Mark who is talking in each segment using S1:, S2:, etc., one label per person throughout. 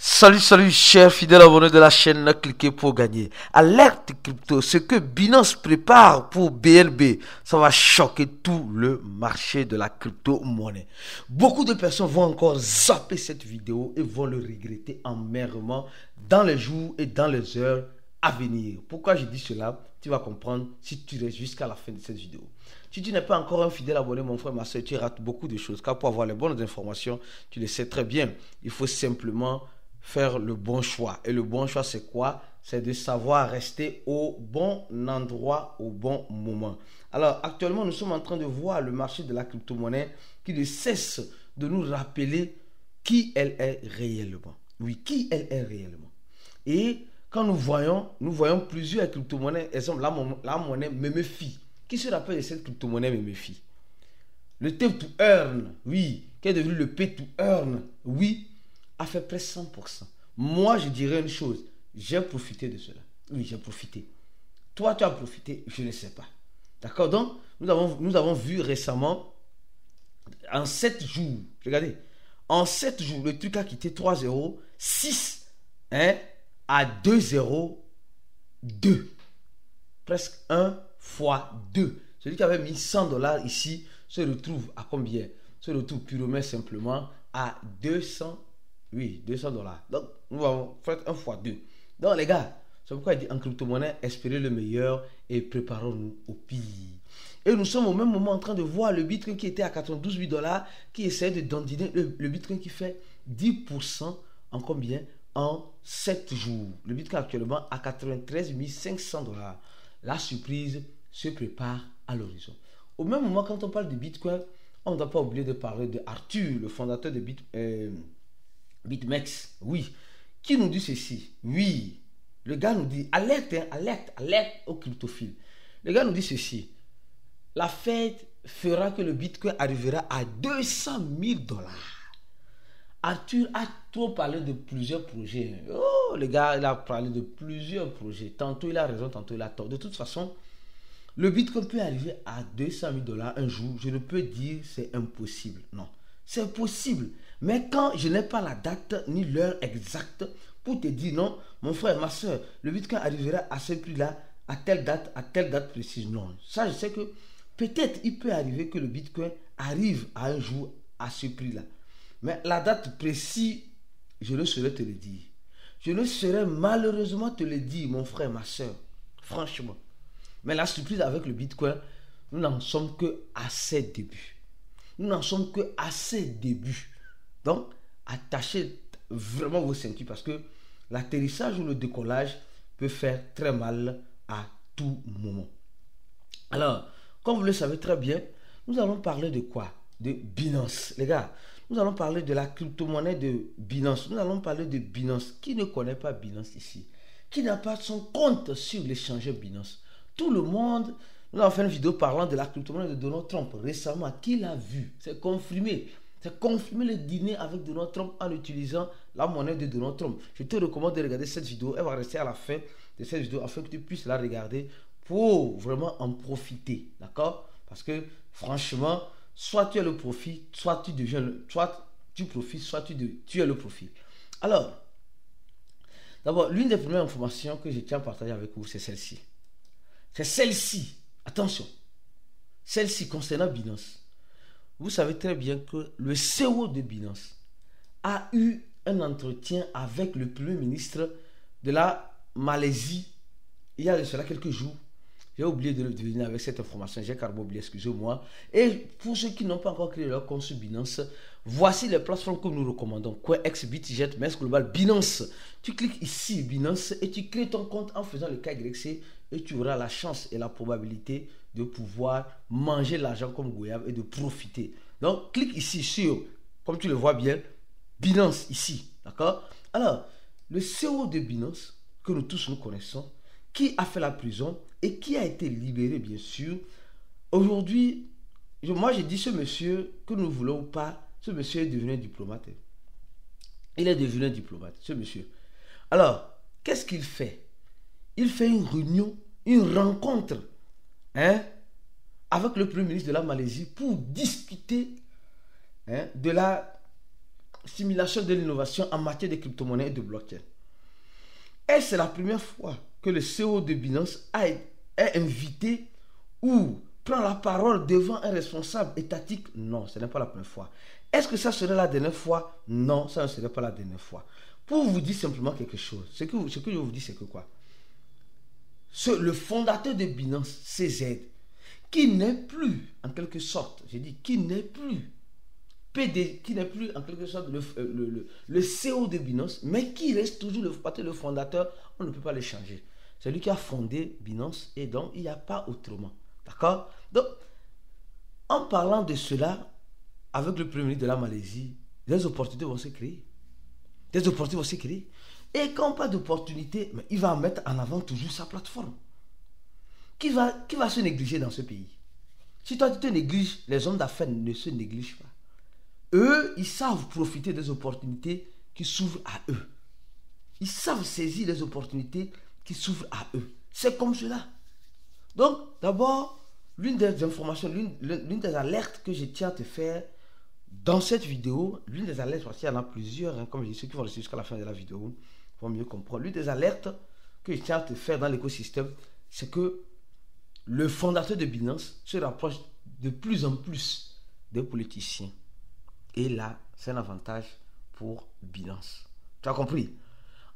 S1: Salut, chers fidèles abonnés de la chaîne, cliquez pour gagner. Alerte crypto, ce que Binance prépare pour BNB, ça va choquer tout le marché de la crypto-monnaie. Beaucoup de personnes vont encore zapper cette vidéo et vont le regretter amèrement dans les jours et dans les heures à venir. Pourquoi je dis cela? Tu vas comprendre si tu restes jusqu'à la fin de cette vidéo. Si tu n'es pas encore un fidèle abonné, mon frère, ma soeur, tu rates beaucoup de choses. Car pour avoir les bonnes informations, tu le sais très bien. Il faut simplement faire le bon choix. Et le bon choix, c'est quoi? C'est de savoir rester au bon endroit, au bon moment. Alors, actuellement, nous sommes en train de voir le marché de la crypto-monnaie qui ne cesse de nous rappeler qui elle est réellement. Oui, qui elle est réellement. Et quand nous voyons plusieurs crypto-monnaies, exemple, la monnaie Memefi. Qui se rappelle de cette crypto-monnaie Memefi? Le Tape to Earn, oui, qui est devenu le Pay to Earn, oui, a fait presque 100%. Moi, je dirais une chose, j'ai profité de cela. Oui, j'ai profité. Toi, tu as profité, je ne sais pas. D'accord? Donc, nous avons vu récemment, en 7 jours, regardez, en 7 jours, le truc a quitté 3,06 à 2,02. Presque 1 fois 2. Celui qui avait mis $100 ici se retrouve à combien? Se retrouve purement simplement à 200. Oui, $200. Donc, nous allons faire 1 fois 2. Donc, les gars, c'est pourquoi il dit en crypto-monnaie, espérez le meilleur et préparons-nous au pire. Et nous sommes au même moment en train de voir le Bitcoin qui était à 92 000 $, qui essaie de dandiner le Bitcoin qui fait 10% en combien? En 7 jours. Le Bitcoin actuellement à 93 500 $. La surprise se prépare à l'horizon. Au même moment, quand on parle de Bitcoin, on ne doit pas oublier de parler de Arthur, le fondateur de BitMEX, oui, qui nous dit ceci. Oui, le gars nous dit, alerte aux cryptophiles. Le gars nous dit ceci. La Fed fera que le Bitcoin arrivera à 200 000 $. Arthur a trop parlé de plusieurs projets. Oh, le gars, il a parlé de plusieurs projets. Tantôt il a raison, tantôt il a tort. De toute façon, le Bitcoin peut arriver à 200 000 $ un jour. Je ne peux dire c'est impossible. Non, c'est possible. Mais quand je n'ai pas la date ni l'heure exacte pour te dire non, mon frère, ma soeur, le Bitcoin arrivera à ce prix-là, à telle date précise. Non, ça je sais que peut-être il peut arriver que le Bitcoin arrive à un jour à ce prix-là. Mais la date précise, je ne saurais te le dire. Je ne saurais malheureusement te le dire, mon frère, ma soeur. Franchement. Mais la surprise avec le Bitcoin, nous n'en sommes que à ses débuts. Nous n'en sommes que à ses débuts. Donc, attachez vraiment vos ceintures parce que l'atterrissage ou le décollage peut faire très mal à tout moment. Alors, comme vous le savez très bien, nous allons parler de quoi? De Binance. Les gars, nous allons parler de la crypto-monnaie de Binance. Nous allons parler de Binance. Qui ne connaît pas Binance ici? Qui n'a pas son compte sur l'échangeur Binance? Tout le monde. Nous avons fait une vidéo parlant de la crypto-monnaie de Donald Trump récemment. Qui l'a vu? C'est confirmé. C'est confirmé le dîner avec Donald Trump en utilisant la monnaie de Donald Trump. Je te recommande de regarder cette vidéo. Elle va rester à la fin de cette vidéo afin que tu puisses la regarder pour vraiment en profiter. D'accord? Parce que franchement, soit tu as le profit, soit tu deviens soit tu profites, soit tu es le profit. Alors, d'abord, l'une des premières informations que je tiens à partager avec vous, c'est celle-ci. C'est celle-ci. Attention. Celle-ci concernant Binance. Vous savez très bien que le CEO de Binance a eu un entretien avec le premier ministre de la Malaisie il y a de cela quelques jours. J'ai oublié de venir avec cette information, j'ai carrément oublié, excusez-moi. Et pour ceux qui n'ont pas encore créé leur compte sur Binance, voici les plateformes que nous recommandons. CoinEx, BitGet, MES Global, Binance. Tu cliques ici, Binance, et tu crées ton compte en faisant le KYC et tu auras la chance et la probabilité de pouvoir manger l'argent comme goyave et de profiter. Donc, clique ici sur, comme tu le vois bien, Binance ici, d'accord? Alors, le CEO de Binance, que nous tous nous connaissons, qui a fait la prison et qui a été libéré, bien sûr. Aujourd'hui, moi j'ai dit ce monsieur, que nous voulons ou pas, ce monsieur est devenu un diplomate. Il est devenu un diplomate, ce monsieur. Alors, qu'est-ce qu'il fait? Il fait une réunion, une rencontre avec le premier ministre de la Malaisie pour discuter de la stimulation de l'innovation en matière de crypto-monnaie et de blockchain. Et c'est la première fois que le CEO de Binance est invité ou prend la parole devant un responsable étatique? Non, ce n'est pas la première fois. Est-ce que ça serait la dernière fois? Non, ça ne serait pas la dernière fois. Pour vous dire simplement quelque chose, ce que je vous dis, c'est que quoi? Le fondateur de Binance, CZ, qui n'est plus, en quelque sorte, j'ai dit, qui n'est plus qui n'est plus en quelque sorte le CEO de Binance, mais qui reste toujours le fondateur, on ne peut pas le changer. C'est lui qui a fondé Binance et donc il n'y a pas autrement. D'accord? Donc, en parlant de cela, avec le premier ministre de la Malaisie, des opportunités vont se créer. Des opportunités vont se créer. Et quand pas d'opportunité, il va mettre en avant toujours sa plateforme. Qui va se négliger dans ce pays? Si toi tu te négliges, les hommes d'affaires ne se négligent pas. Eux, ils savent profiter des opportunités qui s'ouvrent à eux. Ils savent saisir les opportunités qui s'ouvrent à eux. C'est comme cela. Donc, d'abord, l'une des informations, l'une des alertes que je tiens à te faire dans cette vidéo, l'une des alertes, parce qu'il y en a plusieurs, comme je dis, ceux qui vont rester jusqu'à la fin de la vidéo vont mieux comprendre. L'une des alertes que je tiens à te faire dans l'écosystème, c'est que le fondateur de Binance se rapproche de plus en plus des politiciens. Et là, c'est un avantage pour Binance. Tu as compris?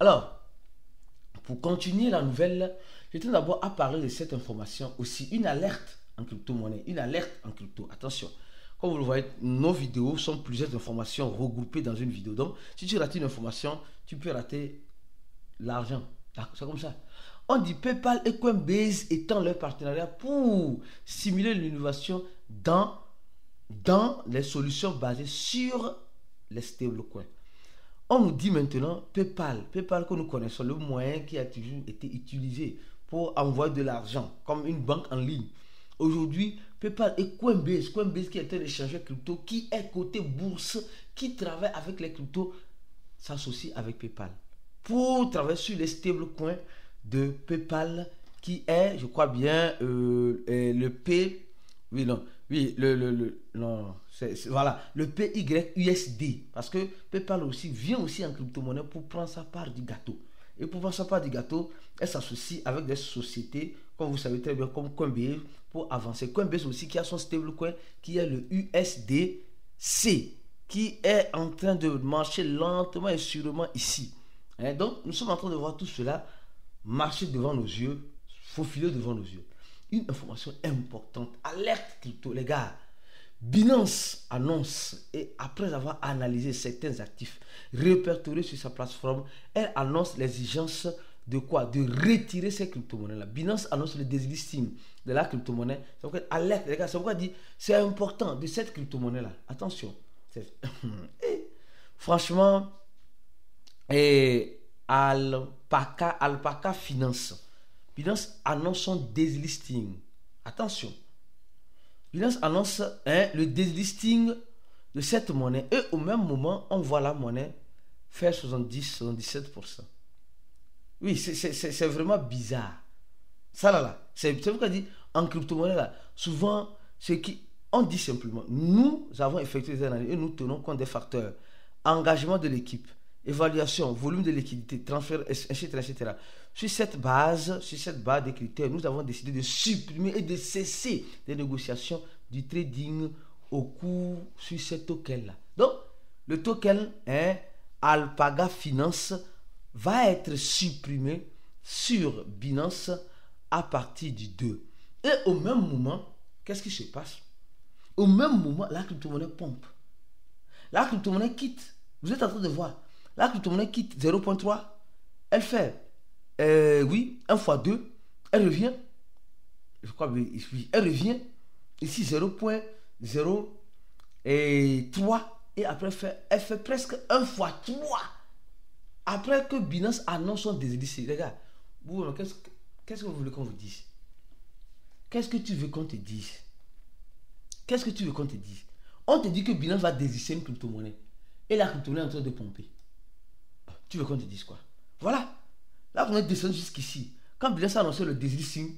S1: Alors, pour continuer la nouvelle, je tiens d'abord à parler de cette information aussi. Une alerte en crypto-monnaie. Une alerte en crypto. Attention. Comme vous le voyez, nos vidéos sont plusieurs informations regroupées dans une vidéo. Donc, si tu rates une information, tu peux rater l'argent. C'est comme ça. On dit PayPal et Coinbase étant leur partenariat pour stimuler l'innovation dans les solutions basées sur les stablecoins. On nous dit maintenant PayPal que nous connaissons, le moyen qui a toujours été utilisé pour envoyer de l'argent comme une banque en ligne. Aujourd'hui, PayPal et Coinbase qui est un échangeur crypto, qui est côté bourse, qui travaille avec les cryptos, s'associe avec PayPal pour travailler sur les stablecoins de PayPal qui est, je crois bien, le P. Oui, non. Oui, non, voilà, le PYUSD. Parce que PayPal aussi vient aussi en crypto-monnaie pour prendre sa part du gâteau. Et pour prendre sa part du gâteau, elle s'associe avec des sociétés, comme vous savez très bien, comme Coinbase, pour avancer. Coinbase aussi qui a son stablecoin, qui est le USDC, qui est en train de marcher lentement et sûrement ici. Donc, nous sommes en train de voir tout cela marcher devant nos yeux, faufiler devant nos yeux. Une information importante, alerte crypto, les gars. Binance annonce, et après avoir analysé certains actifs répertoriés sur sa plateforme, elle annonce l'exigence de quoi? De retirer ces crypto-monnaies-là. Binance annonce le delisting de la crypto-monnaie. C'est pourquoi, alerte, les gars, c'est pourquoi dit c'est important de cette crypto-monnaie-là. Attention. Franchement, Alpaca Finance. Binance annonce son delisting. Attention. Binance annonce le delisting de cette monnaie. Et au même moment, on voit la monnaie faire 77%. Oui, c'est vraiment bizarre. Ça là. C'est pourquoi on dit en crypto-monnaie là. Souvent, on dit simplement, nous avons effectué des analyses et nous tenons compte des facteurs. Engagement de l'équipe, évaluation, volume de liquidité, transfert, etc., etc. Sur cette base de critères, nous avons décidé de supprimer et de cesser les négociations du trading au cours sur ce token-là. Donc, le token Alpaca Finance va être supprimé sur Binance à partir du 2. Et au même moment, qu'est-ce qui se passe? Au même moment, la crypto-monnaie pompe. La crypto-monnaie quitte. Vous êtes en train de voir. La crypto-monnaie quitte 0.3. Elle fait, 1 x 2. Elle revient. Je crois elle revient. Ici 0.03. Et après, elle fait presque 1 x 3. Après que Binance annonce son désédition. Les gars, qu'est-ce que vous voulez qu'on vous dise? Qu'est-ce que tu veux qu'on te dise? Qu'est-ce que tu veux qu'on te dise? On te dit que Binance va désister une crypto-monnaie. Et la crypto-monnaie est en train de pomper. Tu veux qu'on te dise quoi? Voilà. Là, on est descendu jusqu'ici. Quand Binance a annoncé le delisting,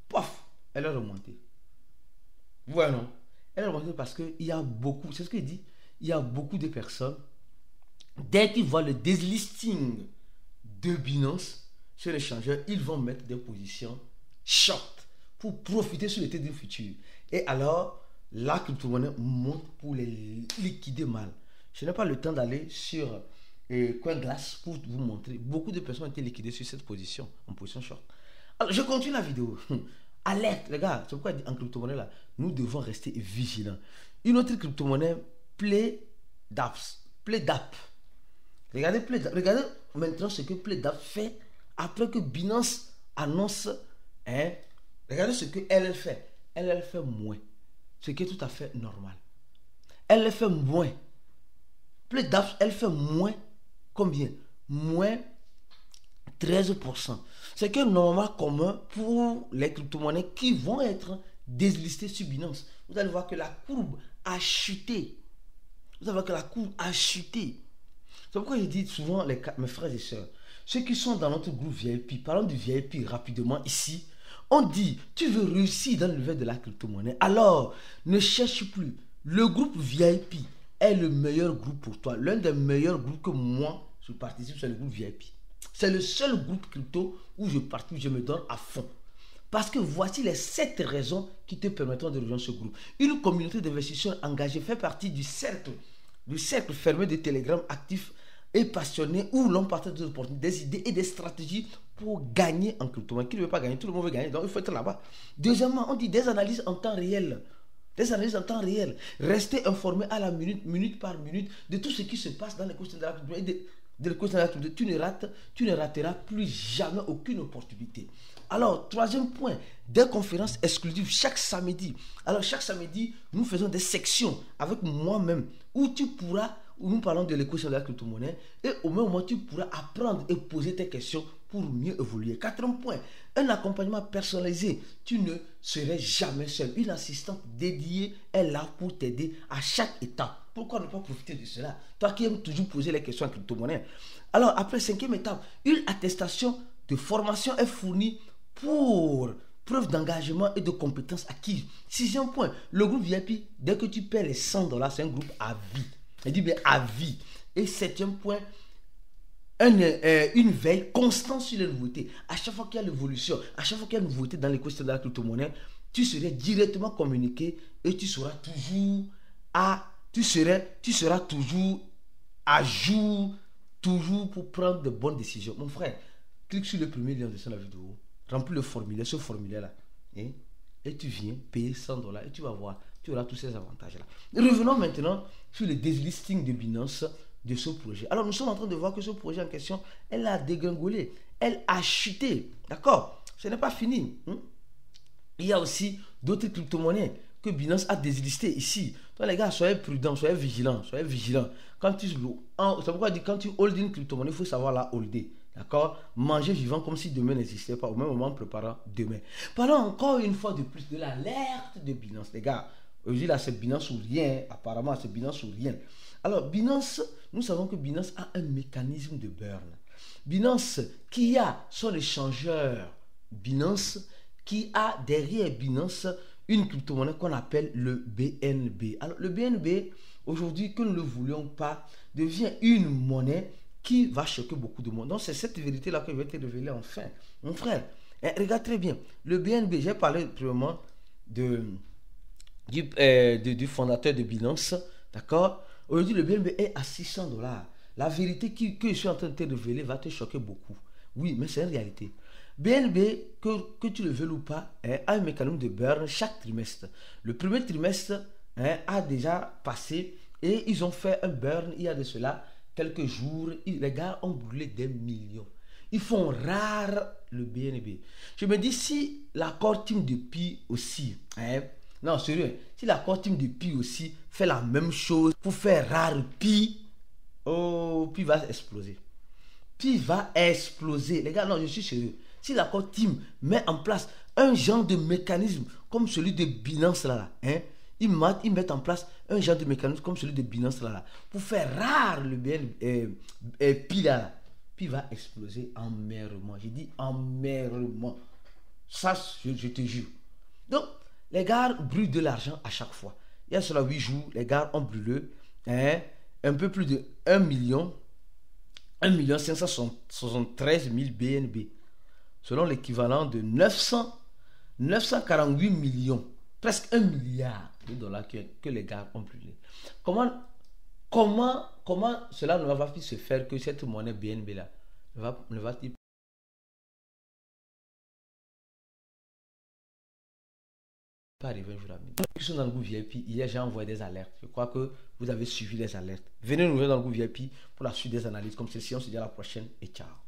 S1: pof, elle est remontée. Voilà, non? Elle est remontée parce qu'il y a beaucoup, c'est ce qu'il dit, il y a beaucoup de personnes dès qu'ils voient le delisting de Binance sur l'échangeur, ils vont mettre des positions short pour profiter sur le trading futur. Et alors, la crypto-monnaie monte pour les liquider mal. Je n'ai pas le temps d'aller sur CoinGlass pour vous montrer. Beaucoup de personnes ont été liquidées sur cette position, en position short. Alors, je continue la vidéo. Alerte, les gars, c'est pourquoi en crypto-monnaie, là, nous devons rester vigilants. Une autre crypto-monnaie, PlayDAP. Regardez maintenant ce que PlayDAP fait après que Binance annonce. Regardez ce qu'elle fait. Elle fait moins. Ce qui est tout à fait normal. Elle fait moins. PlayDAP, elle fait moins. Combien? Moins 13%. C'est que normal commun pour les crypto-monnaies qui vont être déslistées sur Binance. Vous allez voir que la courbe a chuté. Vous allez voir que la courbe a chuté. C'est pourquoi je dis souvent, mes frères et sœurs, ceux qui sont dans notre groupe VIP, parlons du VIP rapidement ici, on dit, tu veux réussir dans l'univers de la crypto-monnaie, alors ne cherche plus. Le groupe VIP est le meilleur groupe pour toi. L'un des meilleurs groupes que moi, je participe, c'est le groupe VIP. C'est le seul groupe crypto où je participe, je me donne à fond. Parce que voici les 7 raisons qui te permettront de rejoindre ce groupe. Une communauté d'investisseurs engagés fait partie du cercle fermé de Telegram actifs et passionnés où l'on partage des opportunités, des idées et des stratégies pour gagner en crypto-monnaie. Qui ne veut pas gagner? Tout le monde veut gagner, donc il faut être là-bas. Deuxièmement, on dit des analyses en temps réel. Des analyses en temps réel. Restez informé à la minute, minute par minute, de tout ce qui se passe dans l'écosystème de la crypto-monnaie. Tu ne rateras plus jamais aucune opportunité. Alors, troisième point, des conférences exclusives chaque samedi. Alors, chaque samedi, nous faisons des sections avec moi-même où nous parlons de l'écosystème de la crypto-monnaie et au même moment, tu pourras apprendre et poser tes questions pour mieux évoluer. Quatrième point, un accompagnement personnalisé. Tu ne serais jamais seul. Une assistante dédiée est là pour t'aider à chaque étape. Pourquoi ne pas profiter de cela? Toi qui aimes toujours poser les questions en crypto-monnaie. Alors, après, cinquième étape, une attestation de formation est fournie pour preuve d'engagement et de compétences acquises. Sixième point, le groupe VIP, dès que tu paies les $100, c'est un groupe à vie. Je dis bien à vie. Et septième point, une veille constante sur les nouveautés. À chaque fois qu'il y a l'évolution, à chaque fois qu'il y a une nouveauté dans l'écosystème de la crypto-monnaie, tu serais directement communiqué et tu seras toujours à jour, toujours pour prendre de bonnes décisions. Mon frère, clique sur le premier lien de la vidéo, remplis le formulaire, ce formulaire-là, et tu viens payer $100 et tu vas voir, tu auras tous ces avantages-là. Revenons maintenant sur le delisting de Binance de ce projet. Alors, nous sommes en train de voir que ce projet en question, elle a dégringolé, elle a chuté, d'accord? Ce n'est pas fini. Il y a aussi d'autres crypto-monnaies que Binance a délisté ici. Donc, les gars, soyez prudents, soyez vigilants, c'est pourquoi je dis, quand tu hold une crypto-monnaie, il faut savoir la holder. D'accord? Manger vivant comme si demain n'existait pas, au même moment en préparant demain. Parlons encore une fois de plus de l'alerte de Binance, les gars. Aujourd'hui, là, c'est Binance ou rien. Apparemment, c'est Binance ou rien. Alors, Binance, nous savons que Binance a un mécanisme de burn. Binance, qui a son échangeur Binance, qui a derrière Binance une crypto-monnaie qu'on appelle le BNB. Alors, le BNB, aujourd'hui, que nous ne le voulions pas, devient une monnaie qui va choquer beaucoup de monde. Donc, c'est cette vérité-là que je vais te révéler enfin. Mon frère, regarde très bien. Le BNB, j'ai parlé premièrement du fondateur de Binance. D'accord? Aujourd'hui, le BNB est à $600. La vérité que je suis en train de te révéler va te choquer beaucoup. Oui, mais c'est une réalité. BNB, que tu le veuilles ou pas, a un mécanisme de burn chaque trimestre. Le premier trimestre a déjà passé et ils ont fait un burn il y a de cela quelques jours. Les gars ont brûlé des millions. Ils font rare le BNB. Je me dis, si l'accord team de Pi aussi, non sérieux, si l'accord team de Pi aussi fait la même chose pour faire rare Pi, Pi va exploser. Pi va exploser. Les gars, non, je suis sérieux. Si l'accord team met en place un genre de mécanisme comme celui de Binance là, ils mettent en place un genre de mécanisme comme celui de Binance là, pour faire rare le Pi là. Pi va exploser amèrement. J'ai dit amèrement. Ça, je te jure. Donc, les gars brûlent de l'argent à chaque fois. Il y a cela 8 jours, les gars ont brûlé un peu plus de 1 million 1 573 000 BNB, selon l'équivalent de 948 millions, presque 1 milliard de dollars que les gars ont brûlé. Comment cela ne va pas se faire que cette monnaie BNB là ne va-t-il pas arriver un jour à venir? Ceux qui sont dans le groupe VIP, hier j'ai envoyé des alertes. Je crois que vous avez suivi les alertes. Venez nous voir dans le groupe VIP pour la suite des analyses comme ceci. On se dit à la prochaine et ciao.